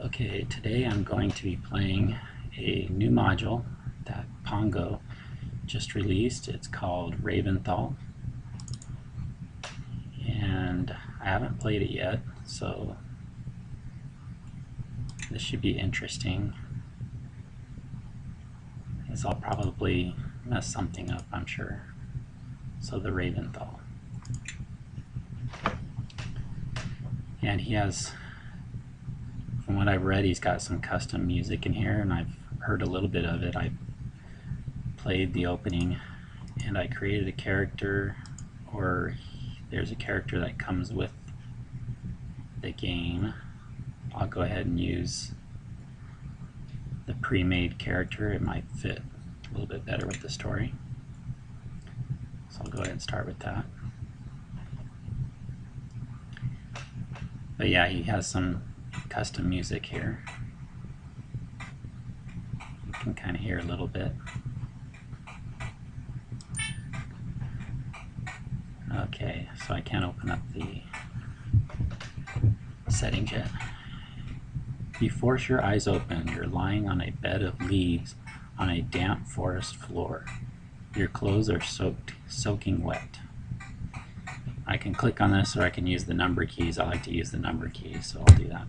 Okay, today I'm going to be playing a new module that Pongo just released. It's called Raventhal, and I haven't played it yet, so this should be interesting, as I'll probably mess something up, I'm sure. So the Raventhal. And he has, from what I've read, he's got some custom music in here, and I've heard a little bit of it. I played the opening and I created a character, or there's a character that comes with the game. I'll go ahead and use the pre-made character. It might fit a little bit better with the story. So I'll go ahead and start with that. But yeah, he has some custom music here. You can kind of hear a little bit. Okay, so I can't open up the settings yet. You force your eyes open. You're lying on a bed of leaves on a damp forest floor. Your clothes are soaking wet. I can click on this, or I can use the number keys. I like to use the number keys, so I'll do that.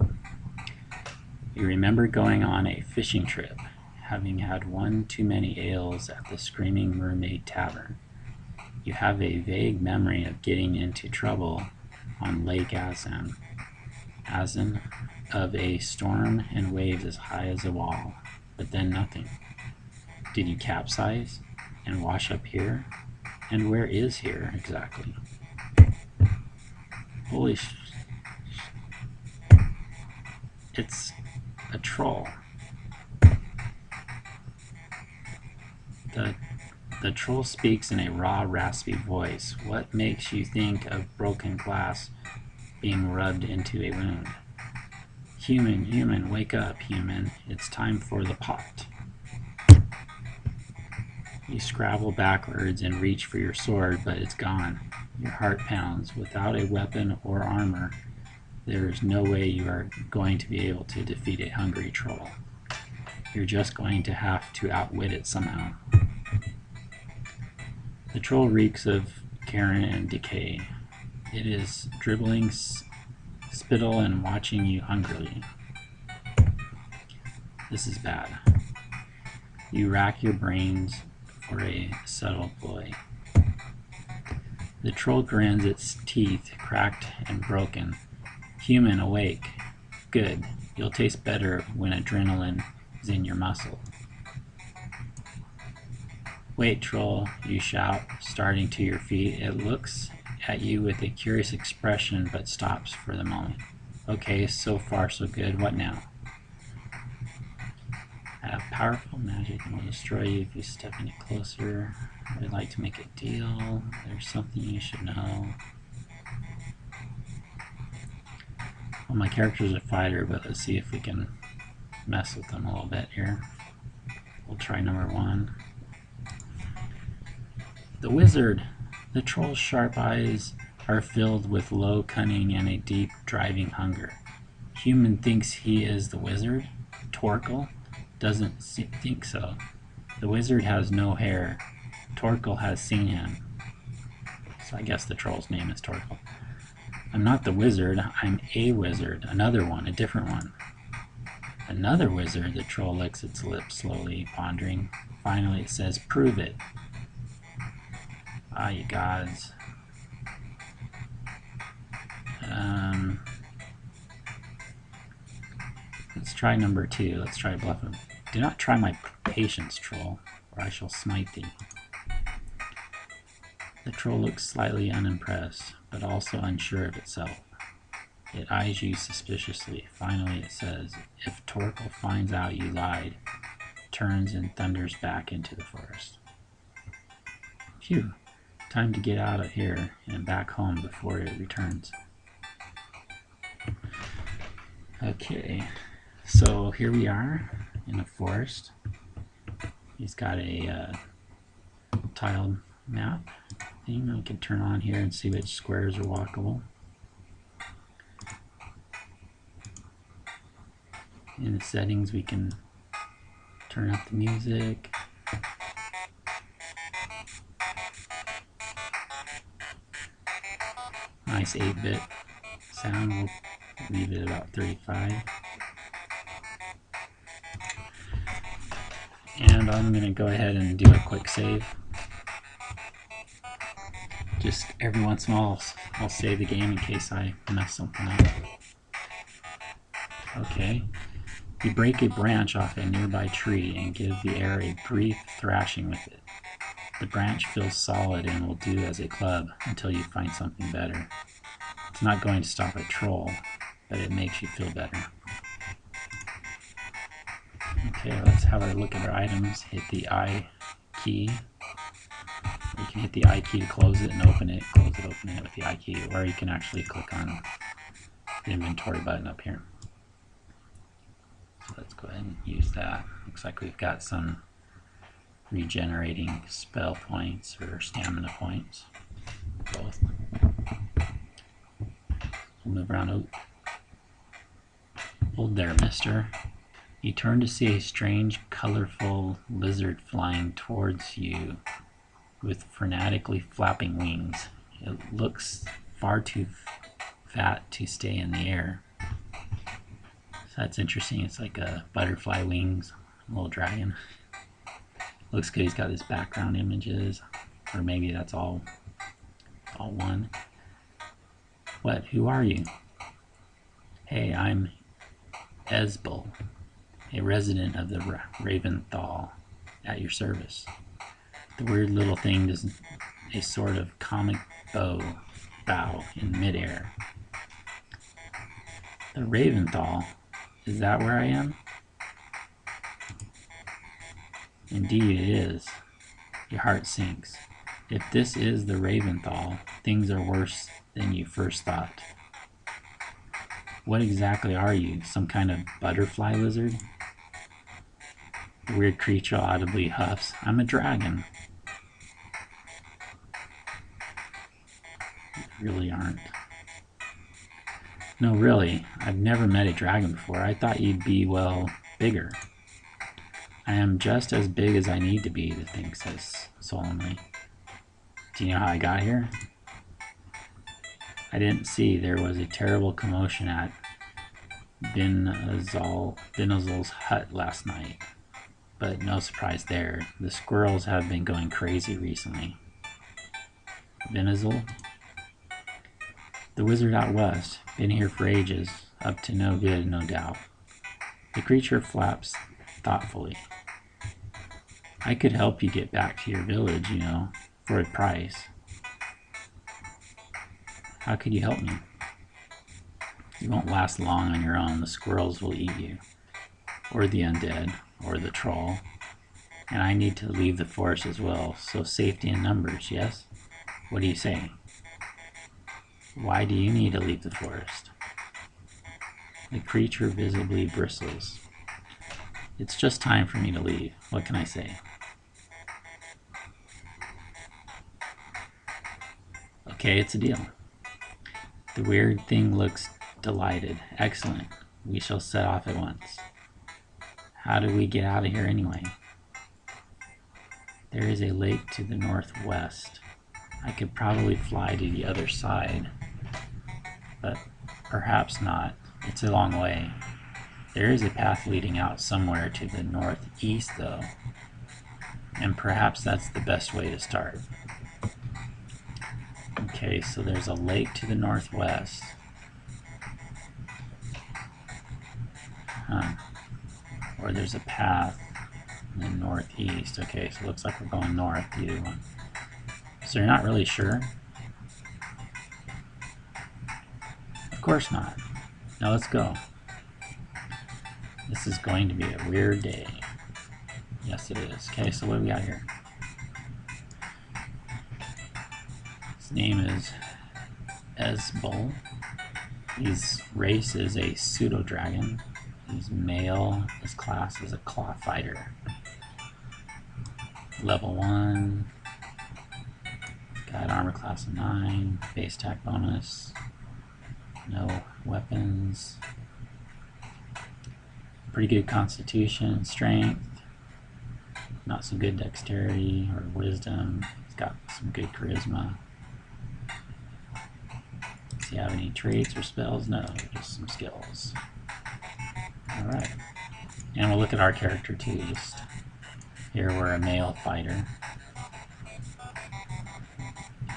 You remember going on a fishing trip, having had one too many ales at the Screaming Mermaid Tavern. You have a vague memory of getting into trouble on Lake Azan, of a storm and waves as high as a wall, but then nothing. Did you capsize and wash up here? And where is here exactly? Holy it's a troll. The troll speaks in a raw, raspy voice. What makes you think of broken glass being rubbed into a wound? Human, human, wake up, human. It's time for the pot. You scrabble backwards and reach for your sword, but it's gone. Your heart pounds. Without a weapon or armor, there is no way you are going to be able to defeat a hungry troll. You're just going to have to outwit it somehow. The troll reeks of carrion and decay. It is dribbling spittle and watching you hungrily. This is bad. You rack your brains for a subtle ploy. The troll grins, its teeth cracked and broken. Human, awake. Good. You'll taste better when adrenaline is in your muscle. Wait, troll, you shout, starting to your feet. It looks at you with a curious expression, but stops for the moment. Okay, so far so good. What now? I have powerful magic and will destroy you if you step any closer. I would like to make a deal. There's something you should know. Well, my character's a fighter, but let's see if we can mess with them a little bit here. We'll try number 1. The wizard. The troll's sharp eyes are filled with low cunning and a deep, driving hunger. Human thinks he is the wizard. Torkel doesn't think so. The wizard has no hair. Torkel has seen him. So I guess the troll's name is Torkel. I'm not the wizard. I'm a wizard. Another one. A different one. Another wizard. The troll licks its lips slowly, pondering. Finally it says, prove it. Ah, you gods. Let's try number 2. Let's try bluffing. Do not try my patience, troll, or I shall smite thee. The troll looks slightly unimpressed, but also unsure of itself. It eyes you suspiciously. Finally it says, if Torkel finds out you lied, turns and thunders back into the forest. Phew. Time to get out of here and back home before it returns. Okay, so here we are in a forest. He's got a tiled map thing we can turn on here and see which squares are walkable. In the settings, we can turn up the music. Nice 8-bit sound. We'll leave it about 35. And I'm going to go ahead and do a quick save. Just every once in a while I'll save the game in case I mess something up. Okay. You break a branch off a nearby tree and give the air a brief thrashing with it. The branch feels solid and will do as a club until you find something better. It's not going to stop a troll, but it makes you feel better. Okay, let's have a look at our items. Hit the I key. You can hit the I key to close it and open it, close it, open it with the I key, or you can actually click on the inventory button up here. So let's go ahead and use that. Looks like we've got some regenerating spell points or stamina points. Both. We'll move around. Oh. Hold there, mister. You turn to see a strange, colorful lizard flying towards you with frenetically flapping wings. It looks far too fat to stay in the air. So that's interesting. It's like a butterfly wings, a little dragon. Looks good. He's got his background images, or maybe that's all one. What? Who are you? Hey, I'm IceBlink, a resident of the Raventhal, at your service. The weird little thing does a sort of comic bow in midair. The Raventhal? Is that where I am? Indeed it is. Your heart sinks. If this is the Raventhal, things are worse than you first thought. What exactly are you? Some kind of butterfly lizard? The weird creature audibly huffs. I'm a dragon. You really aren't. No, really. I've never met a dragon before. I thought you'd be, well, bigger. I am just as big as I need to be, the thing says solemnly. Do you know how I got here? I didn't see. There was a terrible commotion at Binazol's hut last night. But no surprise there. The squirrels have been going crazy recently. Binazol? The wizard out west. Been here for ages. Up to no good, no doubt. The creature flaps thoughtfully. I could help you get back to your village, you know, for a price. How could you help me? You won't last long on your own. The squirrels will eat you. Or the undead. Or the troll. And I need to leave the forest as well, so safety in numbers, yes? What do you say? Why do you need to leave the forest? The creature visibly bristles. It's just time for me to leave. What can I say? Okay, it's a deal. The weird thing looks delighted. Excellent. We shall set off at once. How do we get out of here anyway? There is a lake to the northwest. I could probably fly to the other side, but perhaps not. It's a long way. There is a path leading out somewhere to the northeast, though, and perhaps that's the best way to start. Okay, so there's a lake to the northwest. Or there's a path in the northeast. Okay, so it looks like we're going north, either one. So you're not really sure? Of course not. Now let's go. This is going to be a weird day. Yes, it is. Okay, so what do we got here? His name is IceBlink. His race is a pseudo-dragon. He's male. His class is a claw fighter. Level 1. Got armor class of 9. Base attack bonus. No weapons. Pretty good constitution, strength, not so good dexterity or wisdom. He's got some good charisma. Does he have any traits or spells? No, just some skills. Alright. And we'll look at our character too. Just here we're a male fighter.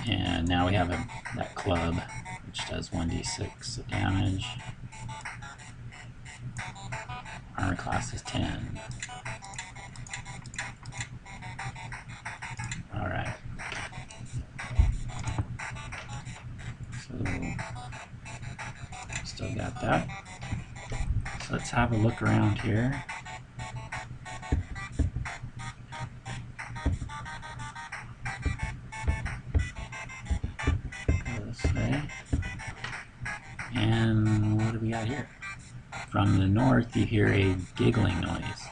And now we have that club, which does 1d6 of damage. Armor class is 10. Alright. So, still got that. So let's have a look around here. Go this way. And what do we got here? From the north, you hear a giggling noise.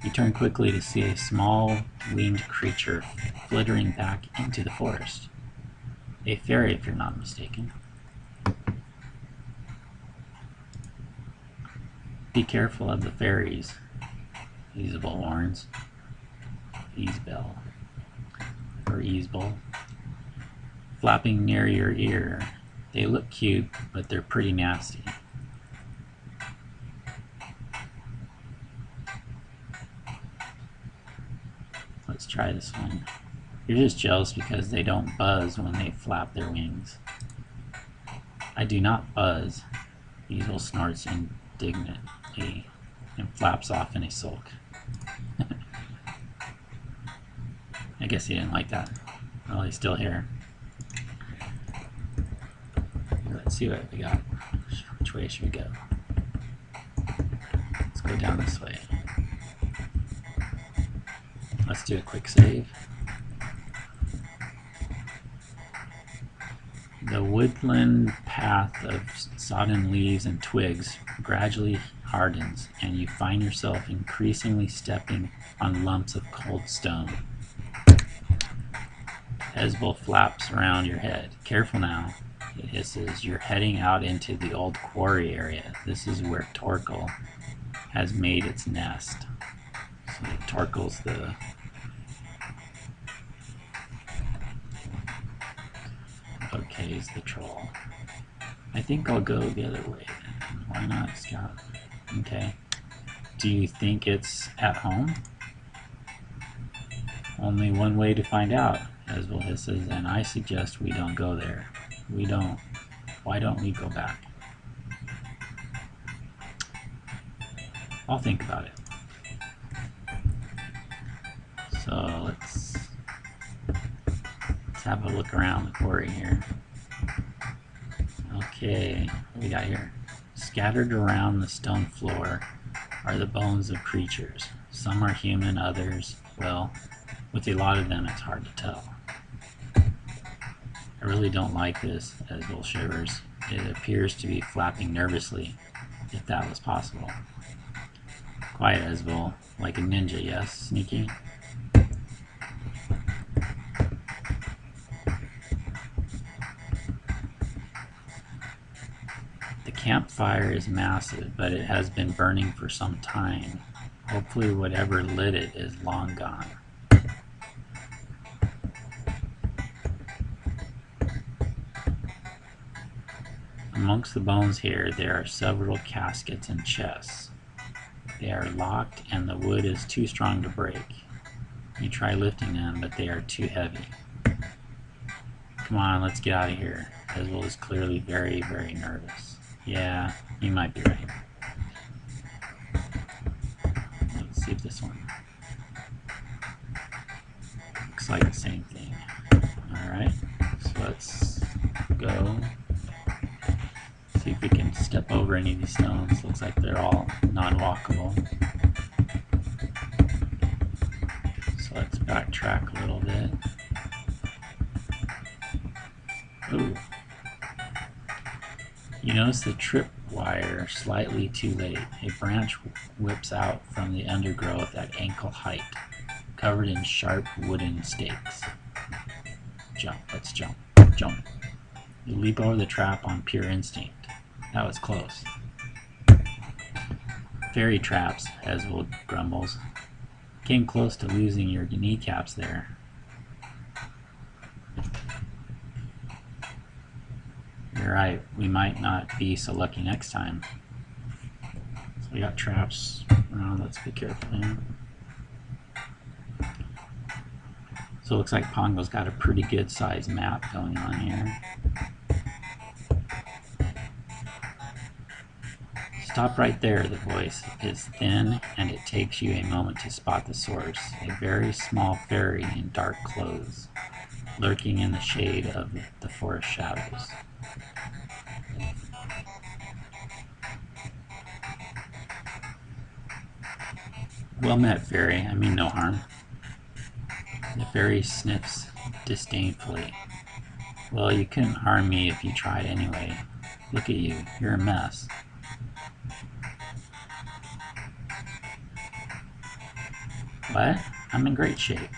You turn quickly to see a small winged creature flittering back into the forest. A fairy, if you're not mistaken. Be careful of the fairies. Easable horns. Easebell. Or Easebell. Flapping near your ear. They look cute, but they're pretty nasty. Let's try this one. You're just jealous because they don't buzz when they flap their wings. I do not buzz. Easel snorts indignantly and flaps off in a sulk. I guess he didn't like that. Well, he's still here. Let's see what we got. Which way should we go? Let's go down this way. Let's do a quick save. The woodland path of sodden leaves and twigs gradually hardens, and you find yourself increasingly stepping on lumps of cold stone. Hezbollah flaps around your head. Careful now, it hisses. You're heading out into the old quarry area. This is where Torkel has made its nest. So Torkel's the he's the troll. I think I'll go the other way then. Why not, Scout? Okay. Do you think it's at home? Only one way to find out, Hezbollah hisses, and I suggest we don't go there. We don't. Why don't we go back? I'll think about it. So let's have a look around the quarry here. Okay, what we got here? Scattered around the stone floor are the bones of creatures. Some are human, others, well, with a lot of them it's hard to tell. I really don't like this, Hezbollah shivers. It appears to be flapping nervously, if that was possible. Quiet, Hezbollah, like a ninja, yes, sneaky? The campfire is massive, but it has been burning for some time. Hopefully whatever lit it is long gone. Amongst the bones here, there are several caskets and chests. They are locked and the wood is too strong to break. You try lifting them, but they are too heavy. Come on, let's get out of here. Hezbollah is clearly very, very nervous. Yeah, you might be right. Let's see if this one looks like the same thing. Alright, so let's go. See if we can step over any of these stones. Looks like they're all non-walkable. So let's backtrack a little bit. Ooh. You notice the tripwire slightly too late. A branch whips out from the undergrowth at ankle height, covered in sharp wooden stakes. Jump, let's jump. Jump. You leap over the trap on pure instinct. That was close. Fairy traps, Heswold grumbles. Came close to losing your kneecaps there. You're right, we might not be so lucky next time. So we got traps around, let's be careful here. So it looks like Pongo's got a pretty good sized map going on here. Stop right there, the voice is thin, and it takes you a moment to spot the source. A very small fairy in dark clothes, lurking in the shade of the forest shadows. Well met, fairy. I mean no harm. The fairy sniffs disdainfully. Well, you couldn't harm me if you tried anyway. Look at you. You're a mess. What? I'm in great shape.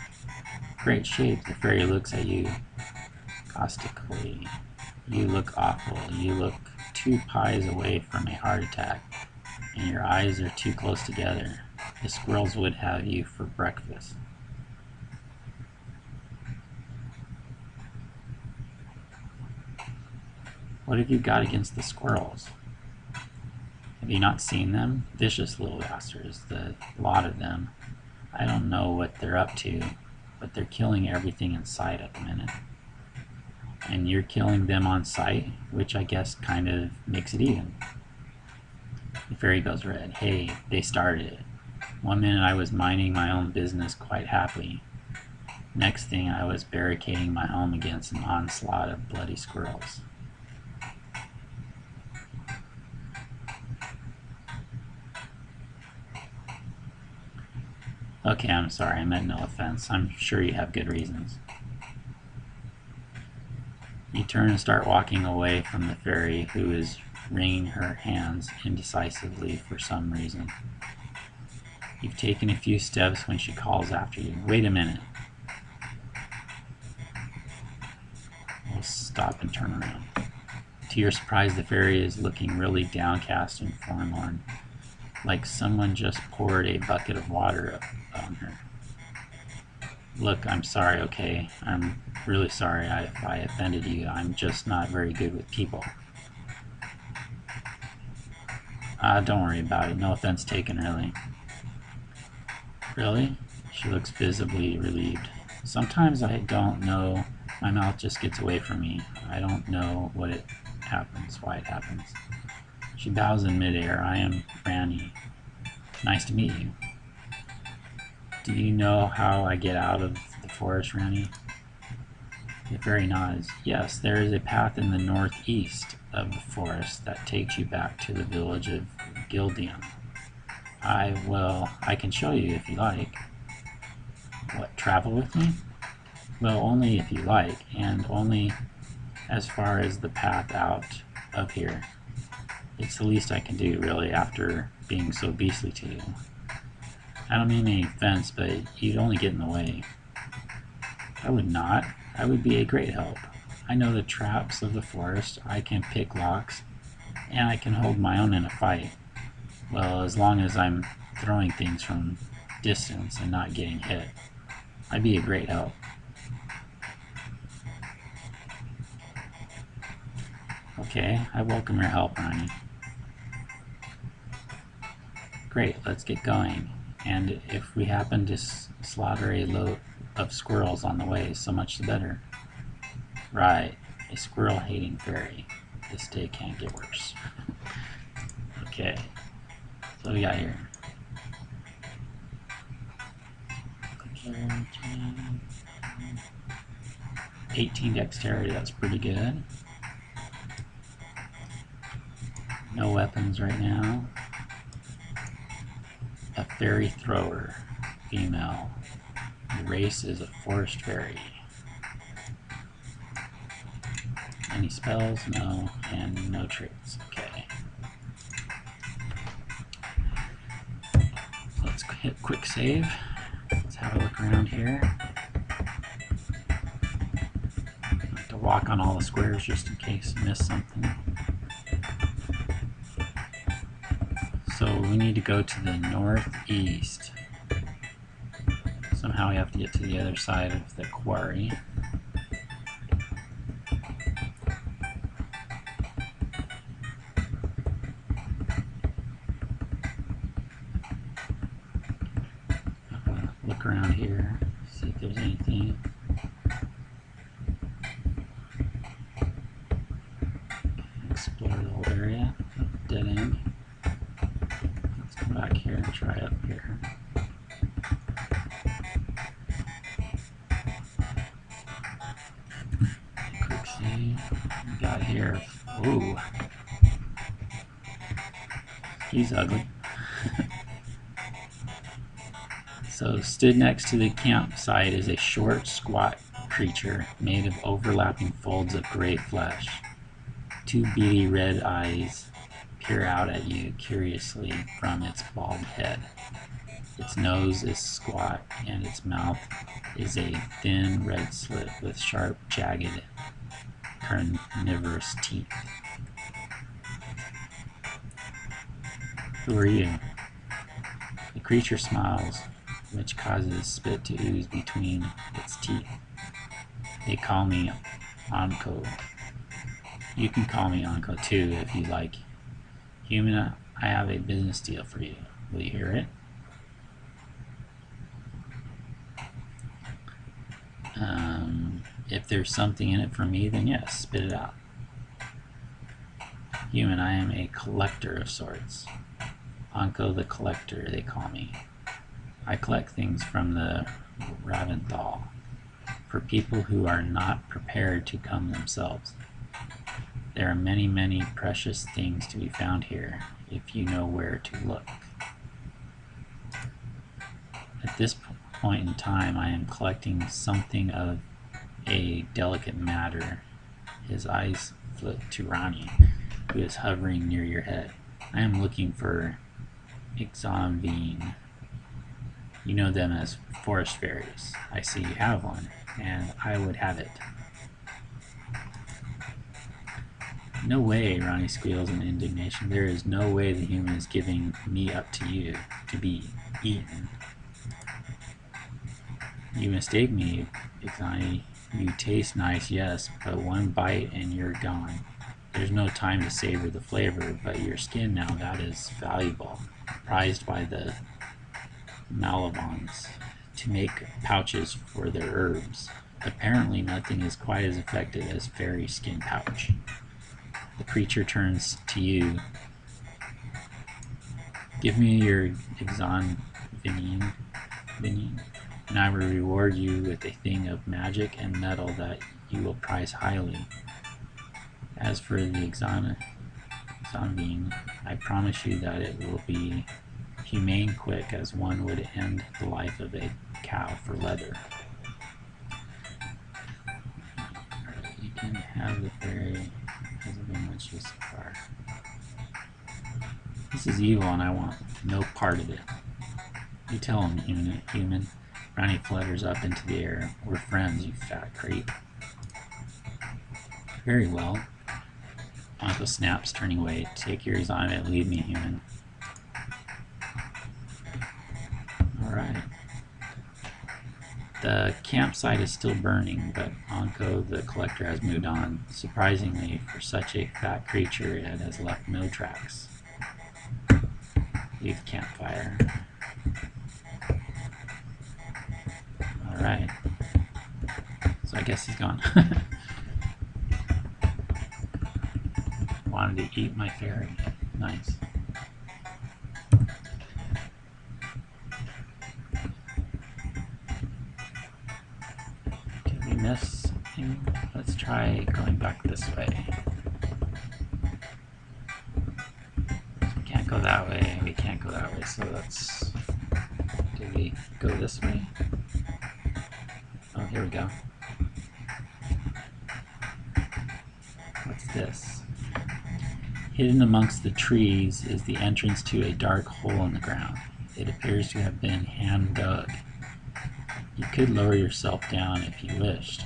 Great shape. The fairy looks at you caustically. You look awful. You look 2 pies away from a heart attack, and your eyes are too close together. The squirrels would have you for breakfast. What have you got against the squirrels? Have you not seen them? Vicious little bastards, the lot of them. I don't know what they're up to, but they're killing everything in sight at the minute. And you're killing them on sight, which I guess kind of makes it even. The fairy goes red. Hey, they started it. One minute I was minding my own business quite happily. Next thing I was barricading my home against an onslaught of bloody squirrels. Okay, I'm sorry, I meant no offense. I'm sure you have good reasons. You turn and start walking away from the fairy, who is wringing her hands indecisively for some reason. You've taken a few steps when she calls after you. Wait a minute. We'll stop and turn around. To your surprise, the fairy is looking really downcast and forlorn, like someone just poured a bucket of water on her. Look, I'm sorry, okay? I'm really sorry if I offended you. I'm just not very good with people. Don't worry about it. No offense taken, really. Really? She looks visibly relieved. Sometimes I don't know. My mouth just gets away from me. I don't know what it happens, why it happens. She bows in midair. I am Franny. Nice to meet you. Do you know how I get out of the forest, Ranny? The fairy nods. Yes, there is a path in the northeast of the forest that takes you back to the village of Gildium. I can show you if you like. What, travel with me? Well, only if you like, and only as far as the path out of here. It's the least I can do, really, after being so beastly to you. I don't mean any offense, but you'd only get in the way. I would not. I would be a great help. I know the traps of the forest, I can pick locks, and I can hold my own in a fight. Well, as long as I'm throwing things from distance and not getting hit. I'd be a great help. Okay, I welcome your help, Ronnie. Great, let's get going. And if we happen to slaughter a load of squirrels on the way, so much the better. Right, a squirrel-hating fairy. This day can't get worse. Okay, so what we got here? 18 dexterity, that's pretty good. No weapons right now. A fairy thrower, female. The race is a forest fairy. Any spells? No. And no traits. Okay. Let's hit quick save. Let's have a look around here. I have to walk on all the squares just in case I miss something. So we need to go to the northeast. Somehow we have to get to the other side of the quarry. Look around here, see if there's anything. Explore the whole area. Dead end. Let's come back here and try up here. Quick see. We got here. Ooh. He's ugly. So stood next to the campsite is a short, squat creature made of overlapping folds of gray flesh. Two beady red eyes peer out at you curiously from its bald head. Its nose is squat and its mouth is a thin red slit with sharp, jagged, carnivorous teeth. Who are you? The creature smiles, which causes spit to ooze between its teeth. They call me Pongo. You can call me Pongo too if you like. Human, I have a business deal for you. Will you hear it? If there's something in it for me, then yes, spit it out. Human, I am a collector of sorts. Pongo the Collector, they call me. I collect things from the Raventhal for people who are not prepared to come themselves. There are many, many precious things to be found here if you know where to look. At this point in time, I am collecting something of a delicate matter. His eyes flip to Ronnie, who is hovering near your head. I am looking for IceBlink. You know them as forest fairies. I see you have one, and I would have it. No way, Ronnie squeals in indignation. There is no way the human is giving me up to you to be eaten. You mistake me, IceBlink. You taste nice, yes, but one bite and you're gone. There's no time to savor the flavor, but your skin now, that is valuable, prized by the Malavons to make pouches for their herbs. Apparently nothing is quite as effective as fairy skin pouch. The creature turns to you. Give me your IceBlink, and I will reward you with a thing of magic and metal that you will prize highly. As for the IceBlink, I promise you that it will be humane quick as one would end the life of a cow for leather. You can have the fairy. Hasn't been much use so far. This is evil and I want no part of it. You tell him, human. Ronnie flutters up into the air. We're friends, you fat creep. Very well. Pongo snaps, turning away. Take your IceBlink and leave me, human. Alright. The campsite is still burning, but Pongo the Collector has moved on. Surprisingly, for such a fat creature, it has left no tracks. Leave the campfire. Alright. So I guess he's gone. Wanted to eat my fairy. Nice. Did we miss him? Let's try going back this way. We can't go that way. We can't go that way. So let's... Did we go this way? Oh, here we go. What's this? Hidden amongst the trees is the entrance to a dark hole in the ground. It appears to have been hand dug. You could lower yourself down if you wished.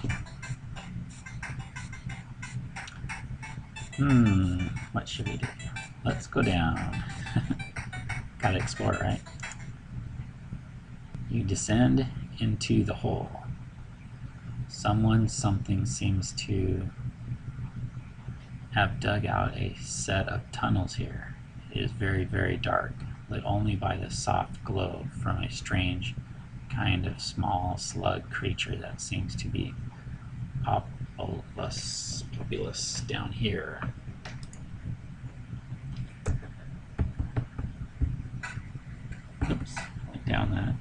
What should we do? Let's go down. Gotta explore, right? You descend into the hole. Something seems to have dug out a set of tunnels here. It is very, very dark, lit only by the soft glow from a strange kind of small slug creature that seems to be populous down here. Oops, went down that.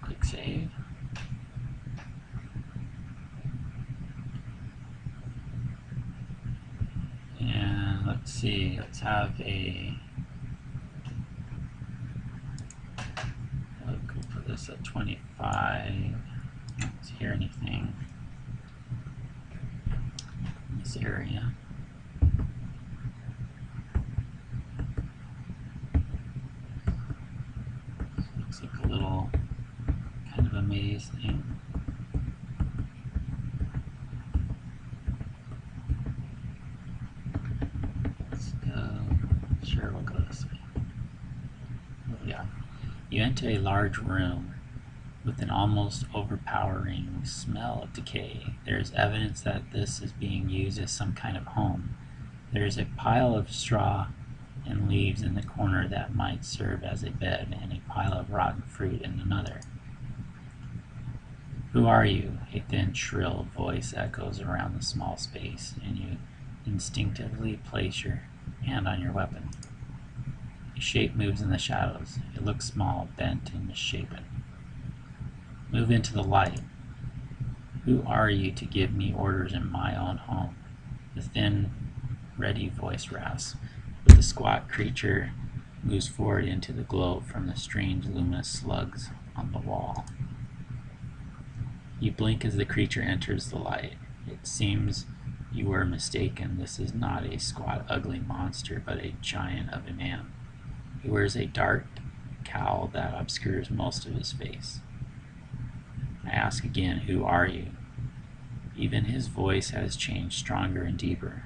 Click save. And let's see, let's have a, we'll put this at 25. Let's hear anything in this area. Looks like a little kind of a maze thing. Let's go, sure, we'll go this way. Oh, yeah. You enter a large room with an almost overpowering smell of decay. There is evidence that this is being used as some kind of home. There is a pile of straw and leaves in the corner that might serve as a bed, and a pile of rotten fruit in another. Who are you? A thin, shrill voice echoes around the small space, and you instinctively place your hand on your weapon. A shape moves in the shadows. It looks small, bent, and misshapen. Move into the light. Who are you to give me orders in my own home? The thin, ready voice rasps, but the squat creature moves forward into the glow from the strange luminous slugs on the wall. You blink as the creature enters the light. It seems you were mistaken. This is not a squat, ugly monster, but a giant of a man. He wears a dark cowl that obscures most of his face. I ask again, who are you? Even his voice has changed, stronger and deeper.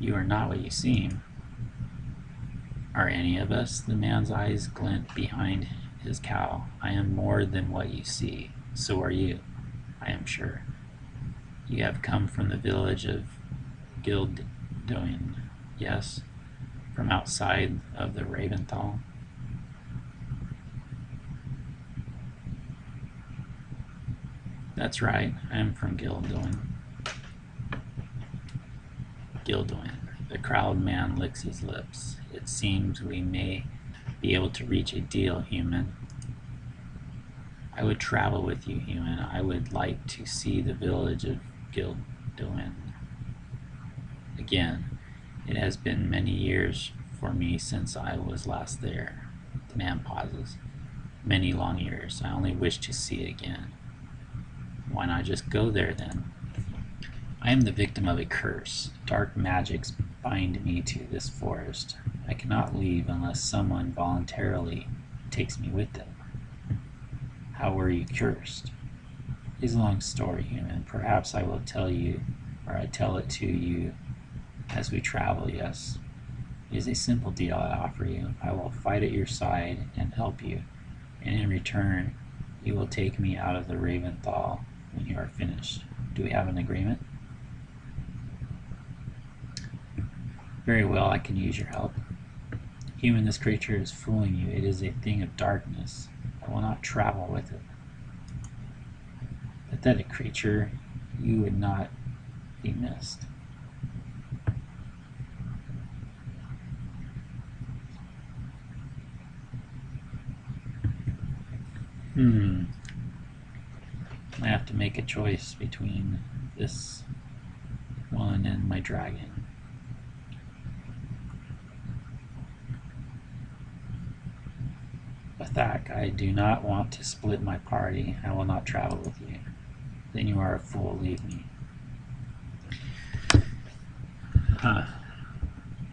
You are not what you seem. Are any of us? The man's eyes glint behind his cowl. I am more than what you see. So are you, I am sure. You have come from the village of Gildoin, yes? From outside of the Raventhal? That's right, I am from Gildoin. Gildoin. The crowd man licks his lips. It seems we may be able to reach a deal, human. I would travel with you, human. I would like to see the village of Gildoin. Again, it has been many years for me since I was last there. The man pauses. Many long years. I only wish to see it again. Why not just go there then? I am the victim of a curse. Dark magics bind me to this forest. I cannot leave unless someone voluntarily takes me with them. How were you cursed? It's a long story, human. Perhaps I will tell you, or I tell it to you as we travel, yes. It is a simple deal I offer you. I will fight at your side and help you, and in return, you will take me out of the Raventhal when you are finished. Do we have an agreement? Very well, I can use your help. Human, this creature is fooling you. It is a thing of darkness. I will not travel with it. Pathetic creature, you would not be missed. I have to make a choice between this one and my dragon. Bathak, I do not want to split my party. I will not travel with you. Then you are a fool. Leave me.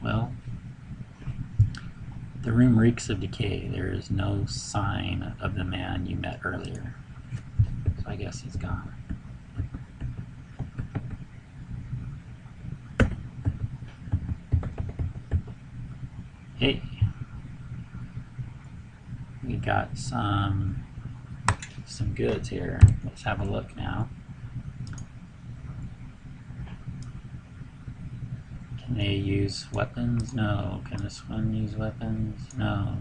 Well, the room reeks of decay. There is no sign of the man you met earlier. So I guess he's gone. Hey, we got some goods here. Let's have a look now. Can they use weapons? No. Can this one use weapons? No.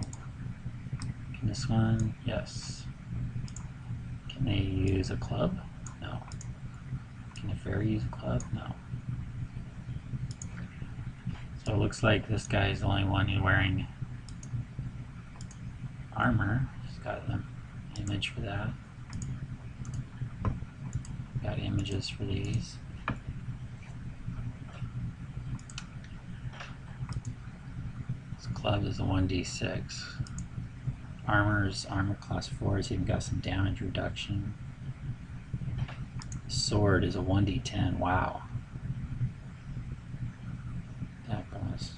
Can this one? Yes. Can they use a club? No. Can the fairy use a club? No. So it looks like this guy is the only one who's wearing armor. He's got an image for that. Got images for these. This club is a 1d6. Armor is armor class 4, so you've got some damage reduction. Sword is a 1d10. Wow. That bonus.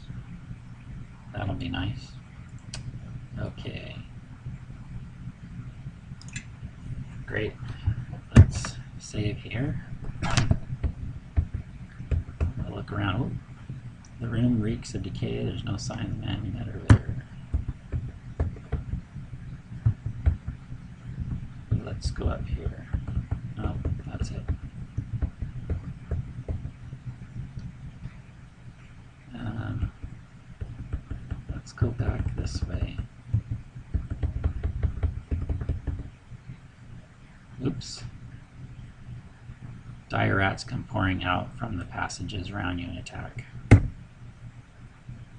That'll be nice. Okay. Great. Let's save here. I'll look around. Ooh. The room reeks of decay. There's no sign of manumet there. Let's go up here. No, that's it. Let's go back this way. Oops. Dire rats come pouring out from the passages around you and attack.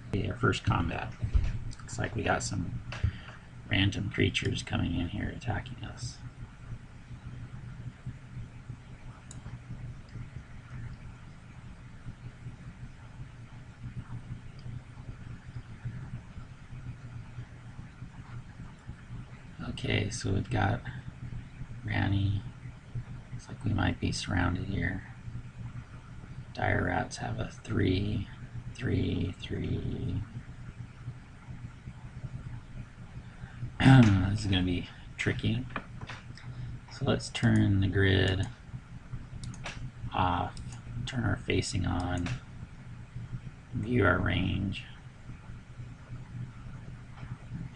Okay, our first combat. Looks like we got some random creatures coming in here attacking us. Okay, so we've got Granny. Looks like we might be surrounded here. Dire rats have a 3, 3, 3. This is going to be tricky. So let's turn the grid off, turn our facing on, view our range.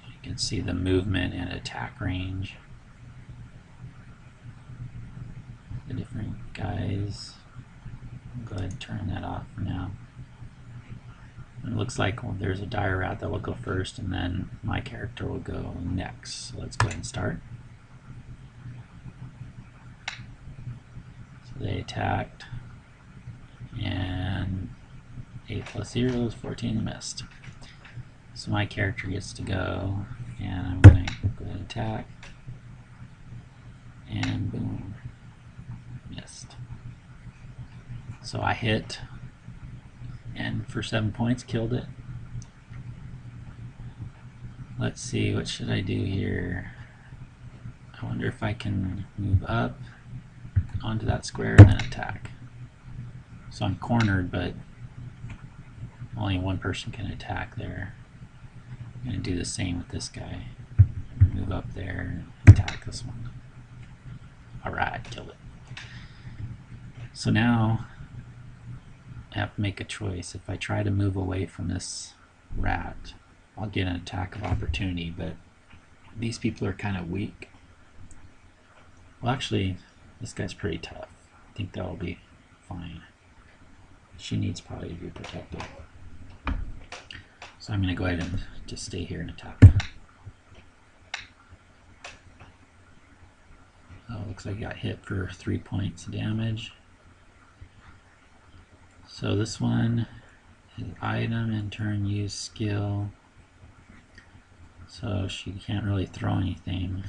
You can see the movement and attack range. The different guys. I'll go ahead and turn that off for now. It looks like there's a dire rat that will go first, and then my character will go next. So let's go ahead and start. So they attacked, and 8 plus 0 is 14, missed. So my character gets to go, and I'm going to go ahead and attack, and boom, missed. So I hit, and for 7 points killed it. Let's see, what should I do here? I wonder if I can move up onto that square and then attack. So I'm cornered, but only one person can attack there. I'm going to do the same with this guy. Move up there and attack this one. Alright, killed it. So now I have to make a choice. If I try to move away from this rat, I'll get an attack of opportunity, but these people are kind of weak. Well, actually, this guy's pretty tough. I think that'll be fine. She needs probably to be protected. So I'm going to go ahead and just stay here and attack. Oh, looks like I got hit for 3 points of damage. So this one is item, in turn use skill. So she can't really throw anything.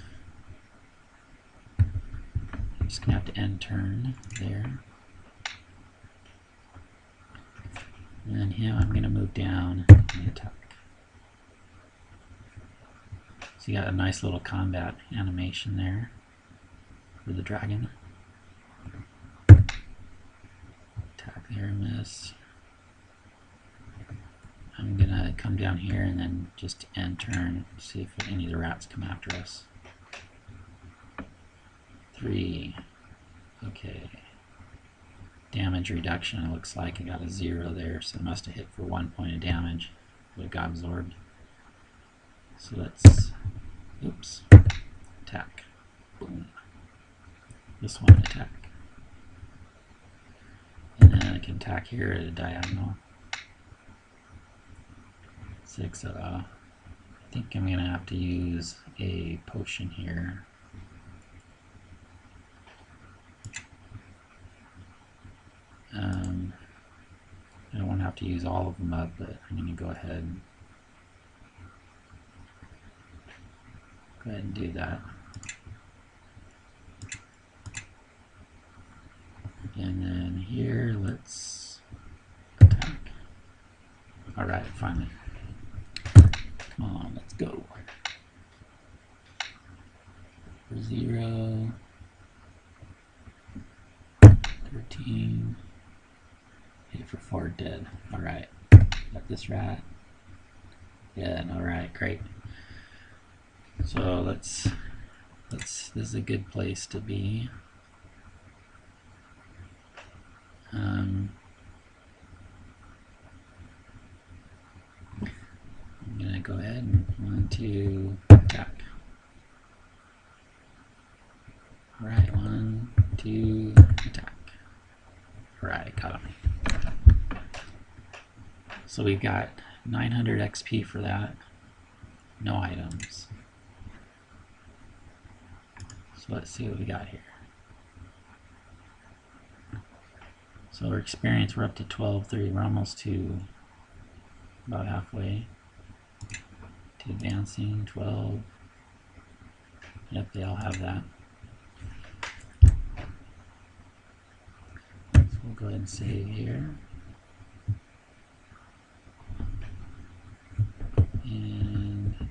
I'm just going to have to end turn there. And then him, I'm going to move down and attack. So you got a nice little combat animation there for the dragon. Attack there, miss. I'm going to come down here and then just end turn, see if any of the rats come after us. 3. Okay. Damage reduction, it looks like I got a 0 there, so it must have hit for 1 point of damage. Would have got absorbed. So let's, oops, attack. Boom. This one attack. And then I can attack here at a diagonal. 6, I think I'm gonna have to use a potion here. I don't want to have to use all of them up, but I'm gonna go ahead and do that. And then here, let's attack. Alright, finally. Come on, let's go. 0, 13, 8 for 4, dead. Alright, got this rat. Yeah, alright, great. So let's, this is a good place to be. I'm gonna go ahead and want to attack. Alright, 1, 2, attack. Alright, got him. So we've got 900 XP for that. No items. So let's see what we got here. So our experience, we're up to 1230. We're almost to about halfway to advancing. 12. Yep, they all have that. So we'll go ahead and save here. And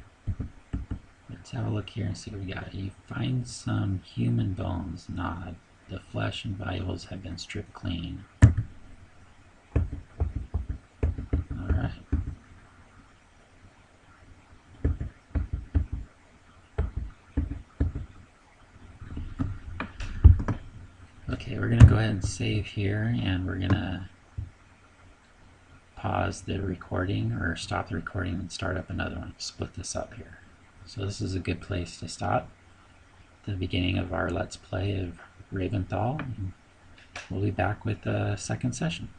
let's have a look here and see what we got. You find some human bones. Nod. The flesh and vitals have been stripped clean. Alright. Okay, we're going to go ahead and save here, and we're going to pause the recording, or stop the recording and start up another one. Split this up here. So this is a good place to stop. The beginning of our Let's Play of Raventhal. We'll be back with the second session.